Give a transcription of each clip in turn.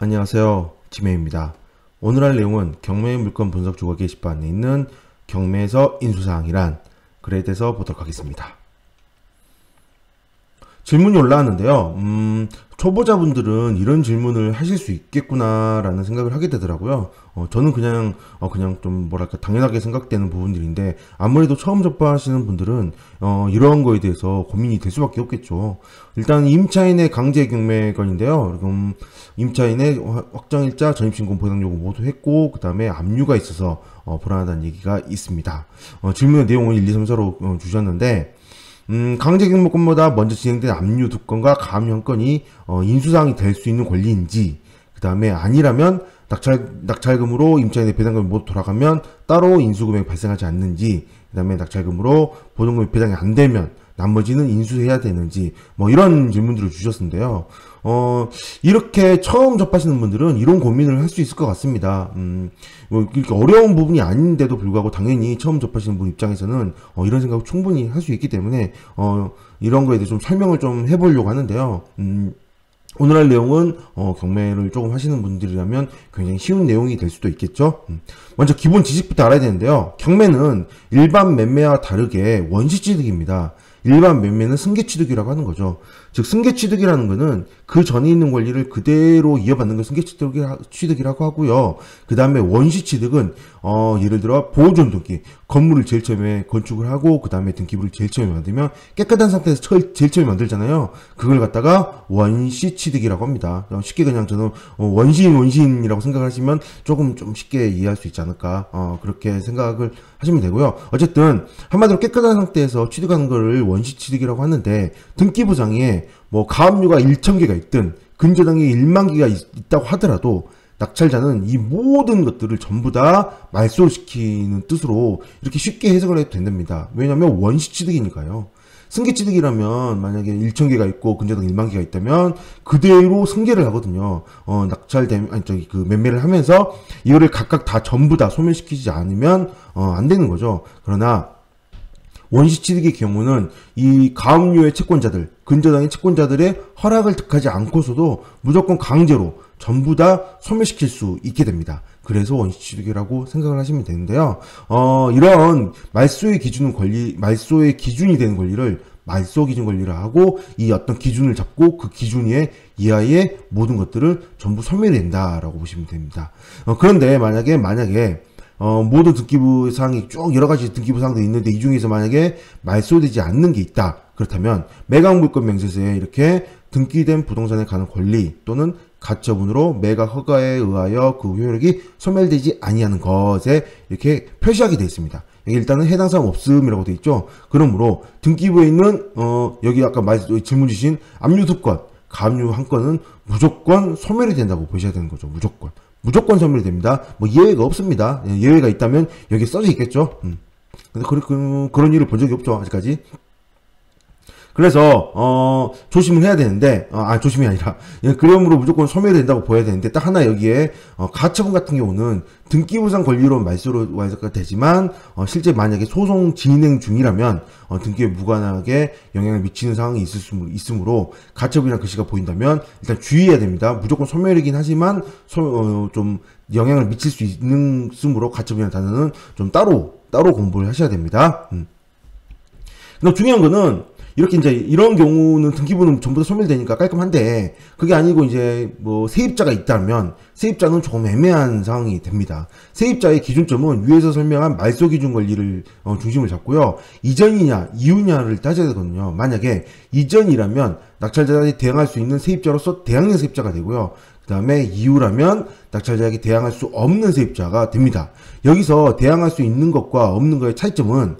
안녕하세요. 지메입니다. 오늘 할 내용은 경매 물건 분석 주거 게시판에 있는 경매에서 인수사항이란 글에 대해서 보도록 하겠습니다. 질문이 올라왔는데요. 초보자분들은 이런 질문을 하실 수 있겠구나 라는 생각을 하게 되더라고요. 저는 그냥 좀 뭐랄까 당연하게 생각되는 부분들인데, 아무래도 처음 접하시는 분들은 이러한 거에 대해서 고민이 될 수밖에 없겠죠. 일단 임차인의 강제 경매건인데요. 그럼 임차인의 확정일자, 전입신고, 보상요구 모두 했고, 그 다음에 압류가 있어서 불안하다는 얘기가 있습니다. 질문의 내용을 1, 2, 3, 4로 주셨는데, 강제경매권보다 먼저 진행된 압류 2건과 가압류 1건이 인수사항이 될 수 있는 권리인지, 그 다음에 아니라면 낙찰금으로 임차인의 배당금이 모두 돌아가면 따로 인수금액이 발생하지 않는지, 그 다음에 낙찰금으로 보증금이 배당이 안 되면 나머지는 인수해야 되는지, 이런 질문들을 주셨는데요. 이렇게 처음 접하시는 분들은 이런 고민을 할 수 있을 것 같습니다. 이렇게 어려운 부분이 아닌데도 불구하고 당연히 처음 접하시는 분 입장에서는 이런 생각을 충분히 할 수 있기 때문에 이런 거에 대해 좀 설명을 좀 해보려고 하는데요. 오늘 할 내용은 경매를 조금 하시는 분들이라면 굉장히 쉬운 내용이 될 수도 있겠죠. 먼저 기본 지식부터 알아야 되는데요. 경매는 일반 매매와 다르게 원시취득입니다. 일반 매매는 승계취득이라고 하는 거죠. 즉 승계취득이라는 거는 그 전에 있는 권리를 그대로 이어받는 걸 승계취득이라고 하고요. 그 다음에 원시취득은 예를 들어 보존등기, 건물을 제일 처음에 건축을 하고 그 다음에 등기부를 제일 처음에 만들면 깨끗한 상태에서 제일 처음에 만들잖아요. 그걸 갖다가 원시취득이라고 합니다. 쉽게 그냥 저는 원시인이라고 생각을 하시면 조금 좀 쉽게 이해할 수 있지 않을까, 그렇게 생각을 하시면 되고요. 어쨌든 한마디로 깨끗한 상태에서 취득하는 거를 원시취득이라고 하는데, 등기부상에 가압류가 1000개가 있든 근저당이 1만 개가 있다고 하더라도 낙찰자는 이 모든 것들을 전부 다 말소시키는 뜻으로 이렇게 쉽게 해석을 해도 된답니다. 왜냐하면 원시취득이니까요. 승계취득이라면 만약에 1000개가 있고 근저당 1만 개가 있다면 그대로 승계를 하거든요. 매매를 하면서 이거를 각각 다 전부 다 소멸시키지 않으면 안 되는 거죠. 그러나 원시취득의 경우는 이 가압류의 채권자들, 근저당의 채권자들의 허락을 득하지 않고서도 무조건 강제로 전부 다 소멸시킬 수 있게 됩니다. 그래서 원시취득이라고 생각을 하시면 되는데요. 이런 말소의 기준이 되는 권리를 말소기준 권리라 하고, 이 어떤 기준을 잡고 그 기준에 이하의 모든 것들을 전부 소멸이 된다라고 보시면 됩니다. 그런데 만약에 모든 등기부 사항이 쭉 여러가지 등기부 사항들이 있는데 이 중에서 만약에 말소되지 않는 게 있다. 그렇다면 매각물권 명세서에 이렇게 등기된 부동산에 관한 권리 또는 가처분으로 매각 허가에 의하여 그 효력이 소멸되지 아니하는 것에 이렇게 표시하게 되어 있습니다. 여기 일단은 해당 사항 없음이라고 되어 있죠. 그러므로 등기부에 있는 여기 아까 질문 주신 압류 2건, 가압류 1건은 무조건 소멸이 된다고 보셔야 되는 거죠. 무조건 소멸이 됩니다. 예외가 없습니다. 예외가 있다면 여기에 써져 있겠죠. 근데 그런 일을 본 적이 없죠, 아직까지. 그래서 조심을 해야 되는데, 조심이 아니라 그러므로 무조건 소멸이 된다고 보여야 되는데, 딱 하나 여기에 가처분 같은 경우는 등기부상 권리로 말소가 되지만 실제 만약에 소송 진행 중이라면 등기에 무관하게 영향을 미치는 상황이 있으므로 가처분이라는 글씨가 보인다면 일단 주의해야 됩니다. 무조건 소멸이긴 하지만 좀 영향을 미칠 수 있으므로 가처분이라는 단어는 좀 따로 공부를 하셔야 됩니다. 그럼 중요한 거는 이렇게 이제 이런 경우는 등기부는 전부 다 소멸되니까 깔끔한데, 그게 아니고 이제 세입자가 있다면 세입자는 조금 애매한 상황이 됩니다. 세입자의 기준점은 위에서 설명한 말소 기준 권리를 중심을 잡고요. 이전이냐 이후냐를 따져야 되거든요. 만약에 이전이라면 낙찰자에 대항할 수 있는 세입자로서 대항력 세입자가 되고요. 그 다음에 이후라면 낙찰자에게 대항할 수 없는 세입자가 됩니다. 여기서 대항할 수 있는 것과 없는 것의 차이점은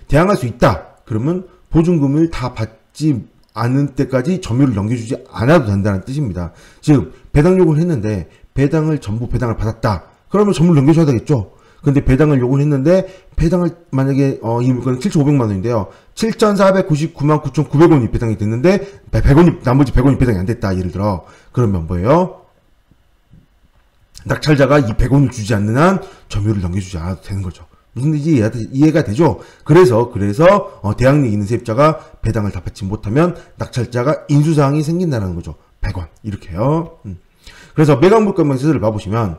대항할 수 있다. 그러면 보증금을 다 받지 않을 때까지 점유를 넘겨주지 않아도 된다는 뜻입니다. 즉 배당 요구를 했는데 전부 배당을 받았다. 그러면 점유를 넘겨줘야 되겠죠. 근데 배당을 요구를 했는데 배당을 만약에 이 물건은 7,500만 원인데요. 7,499만 9,900원이 배당이 됐는데 나머지 100원이 배당이 안 됐다. 예를 들어. 그러면 뭐예요? 낙찰자가 이 100원을 주지 않는 한 점유를 넘겨주지 않아도 되는 거죠. 무슨 뜻인지 이해가 되죠? 그래서 대항력 있는 세입자가 배당을 다 받지 못하면 낙찰자가 인수사항이 생긴다는 거죠. 100원 이렇게요. 그래서 매각 물건 명세서를 봐보시면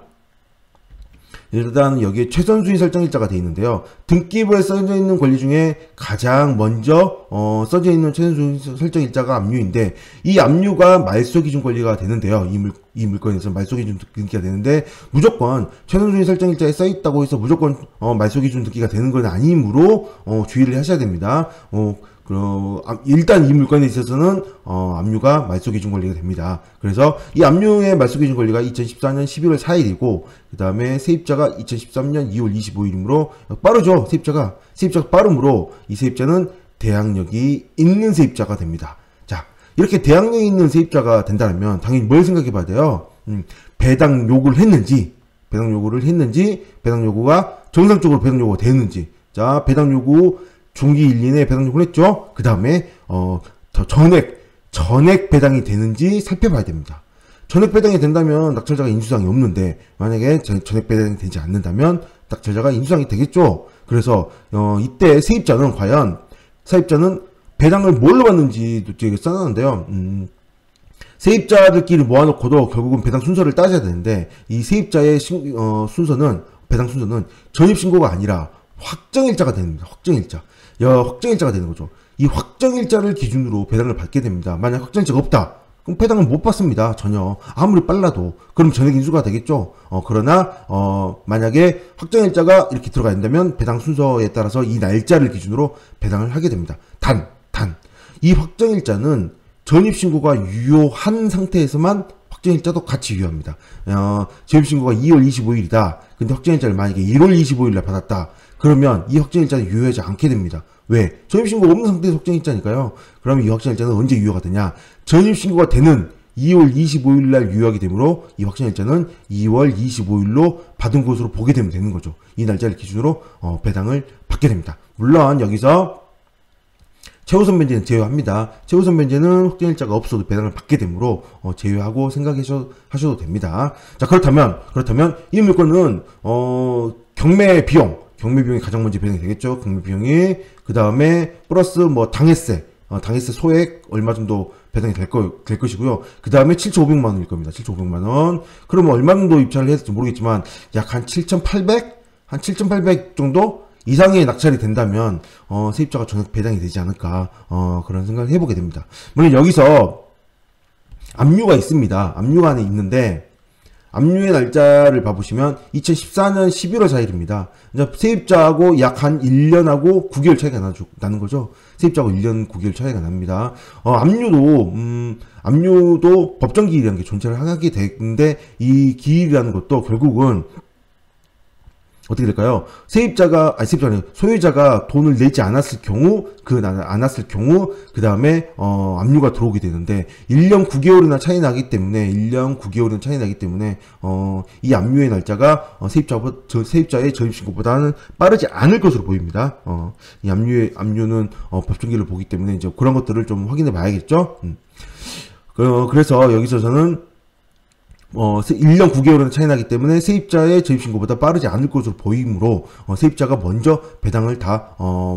일단 여기에 최선 수익 설정 일자가 되어 있는데요. 등기부에 써져 있는 권리 중에 가장 먼저 써져 있는 최선 수익 설정 일자가 압류인데, 이 압류가 말소 기준 권리가 되는데요. 이 물건에서 말소 기준 등기가 되는데, 무조건 최선 수익 설정 일자에 써 있다고 해서 무조건 말소 기준 등기가 되는 건 아니므로 주의를 하셔야 됩니다. 일단 이 물건에 있어서는 압류가 말소 기준 권리가 됩니다. 그래서 이 압류의 말소 기준 권리가 2014년 11월 4일이고, 그 다음에 세입자가 2013년 2월 25일이므로 빠르죠. 세입자가 빠르므로 이 세입자는 대항력이 있는 세입자가 됩니다. 자, 이렇게 대항력이 있는 세입자가 된다면 당연히 뭘 생각해 봐야 돼요? 배당 요구를 했는지, 배당 요구가 정상적으로 배당 요구가 되는지. 자, 배당 요구 중기 1, 2내 배당 요구를 했죠. 그 다음에 전액 배당이 되는지 살펴봐야 됩니다. 전액 배당이 된다면 낙찰자가 인수사항이 없는데, 만약에 전액 배당이 되지 않는다면 낙찰자가 인수사항이 되겠죠. 그래서 이때 세입자는 과연 배당을 뭘로 받는지도 뒤에 써놨는데요. 세입자들끼리 모아놓고도 결국은 배당 순서를 따져야 되는데, 이 세입자의 배당 순서는 전입신고가 아니라 확정일자가 됩니다. 확정일자가 되는 거죠. 이 확정일자를 기준으로 배당을 받게 됩니다. 만약 확정일자가 없다, 그럼 배당을 못 받습니다. 전혀. 아무리 빨라도. 그럼 전액 인수가 되겠죠. 그러나 만약에 확정일자가 이렇게 들어가 있다면 배당 순서에 따라서 이 날짜를 기준으로 배당을 하게 됩니다. 이 확정일자는 전입신고가 유효한 상태에서만 확정일자도 같이 유효합니다. 전입신고가 2월 25일이다. 근데 확정일자를 만약에 1월 25일날 받았다. 그러면 이 확정일자는 유효하지 않게 됩니다. 왜? 전입신고가 없는 상태에서 확정일자니까요. 그러면 이 확정일자는 언제 유효가 되냐? 전입신고가 되는 2월 25일날 유효하게 되므로 이 확정일자는 2월 25일로 받은 것으로 보게 되면 되는 거죠. 이 날짜를 기준으로 배당을 받게 됩니다. 물론 여기서 최우선 변제는 제외합니다. 최우선 변제는 확정일자가 없어도 배당을 받게 되므로 제외하고 생각하셔도 됩니다. 자, 그렇다면 이 물건은 경매 비용이 가장 먼저 배당이 되겠죠. 경매 비용이. 그 다음에 플러스 당해세 소액 얼마 정도 배당이 될 것이고요. 그 다음에 7,500만 원일 겁니다. 7,500만 원. 그러면 얼마 정도 입찰을 했을지 모르겠지만 약 한 7,800 정도 이상의 낙찰이 된다면 세입자가 전액 배당이 되지 않을까 그런 생각을 해보게 됩니다. 물론 여기서 압류가 있습니다. 압류가 안에 있는데, 압류의 날짜를 봐보시면 2014년 11월 4일입니다. 세입자하고 약 한 1년하고 9개월 차이가 나는 거죠. 세입자하고 1년 9개월 차이가 납니다. 압류도 법정 기일이라는 게 존재를 하게 되는데, 이 기일이라는 것도 결국은 어떻게 될까요? 소유자가 돈을 내지 않았을 경우, 그 다음에, 압류가 들어오게 되는데, 1년 9개월이나 차이 나기 때문에, 이 압류의 날짜가, 세입자의 전입신고보다는 빠르지 않을 것으로 보입니다. 이 압류는, 법정기를 보기 때문에, 이제 그런 것들을 좀 확인해 봐야겠죠? 그래서 여기서 저는, 1년 9개월은 차이 나기 때문에 세입자의 전입신고보다 빠르지 않을 것으로 보이므로 세입자가 먼저 배당을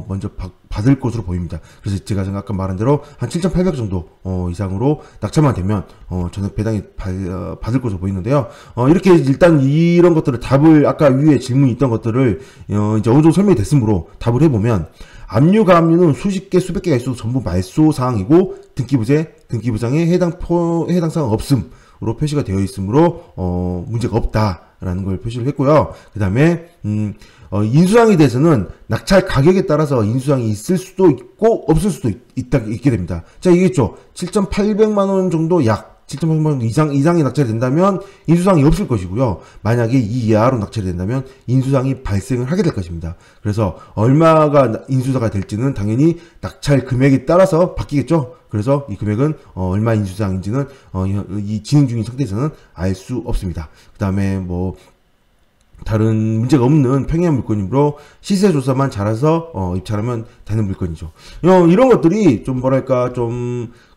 먼저 받을 것으로 보입니다. 그래서 제가 아까 말한 대로 한 7,800 정도 이상으로 낙찰만 되면 전액 배당이 받을 것으로 보이는데요. 이렇게 일단 이런 것들을 아까 위에 질문이 있던 것들을 이제 어느 정도 설명이 됐으므로 답을 해보면, 압류는 수십 개, 수백 개가 있어도 전부 말소 사항이고 등기부상에 해당 사항 없음으로 표시가 되어 있으므로 문제가 없다라는 걸 표시를 했고요. 그 다음에 인수상에 대해서는 낙찰 가격에 따라서 인수상이 있을 수도 있고 없을 수도 있게 됩니다. 자, 이겠죠. 7,800만 원 정도 7,800만 원 이상의 낙찰이 된다면 인수상이 없을 것이고요. 만약에 이 이하로 낙찰이 된다면 인수상이 발생을 하게 될 것입니다. 그래서 얼마가 인수사가 될지는 당연히 낙찰 금액에 따라서 바뀌겠죠. 그래서 이 금액은 얼마 인수상인지는 이 진행 중인 상태에서는 알 수 없습니다. 그 다음에 다른 문제가 없는 평이한 물건이므로 시세 조사만 잘해서 입찰하면 되는 물건이죠. 이런 것들이 좀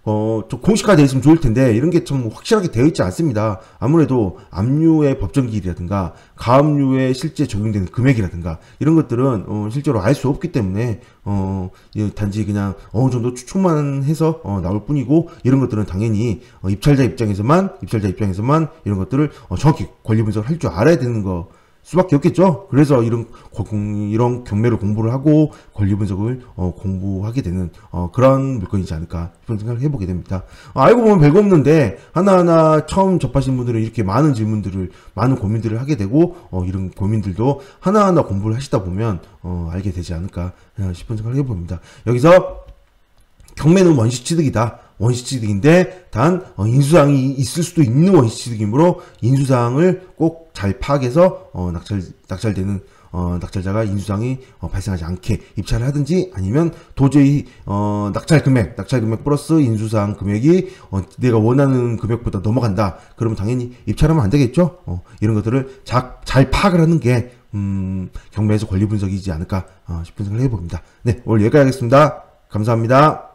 좀 공식화되어 있으면 좋을 텐데 이런 게 좀 확실하게 되어 있지 않습니다. 아무래도 압류의 법정기일이라든가 가압류에 실제 적용되는 금액이라든가 이런 것들은 실제로 알 수 없기 때문에 단지 그냥 어느 정도 추측만 해서 나올 뿐이고, 이런 것들은 당연히 입찰자 입장에서만 이런 것들을 정확히 권리 분석을 할 줄 알아야 되는 거 수밖에 없겠죠. 그래서 이런 경매를 공부를 하고 권리 분석을 공부하게 되는 그런 물건이지 않을까 싶은 생각을 해보게 됩니다. 알고 보면 별거 없는데 하나하나 처음 접하신 분들은 이렇게 많은 고민들을 하게 되고, 이런 고민들도 하나하나 공부를 하시다 보면 알게 되지 않을까 싶은 생각을 해봅니다. 여기서 경매는 원시취득이다. 원시취득인데 단 인수사항이 있을 수도 있는 원시취득이므로 인수사항을 꼭 잘 파악해서 낙찰되는 낙찰자가 인수사항이 발생하지 않게 입찰을 하든지, 아니면 도저히 낙찰 금액 플러스 인수사항 금액이 내가 원하는 금액보다 넘어간다. 그러면 당연히 입찰하면 안 되겠죠. 이런 것들을 잘 파악을 하는 게 경매에서 권리 분석이지 않을까 싶은 생각을 해봅니다. 네, 오늘 여기까지 하겠습니다. 감사합니다.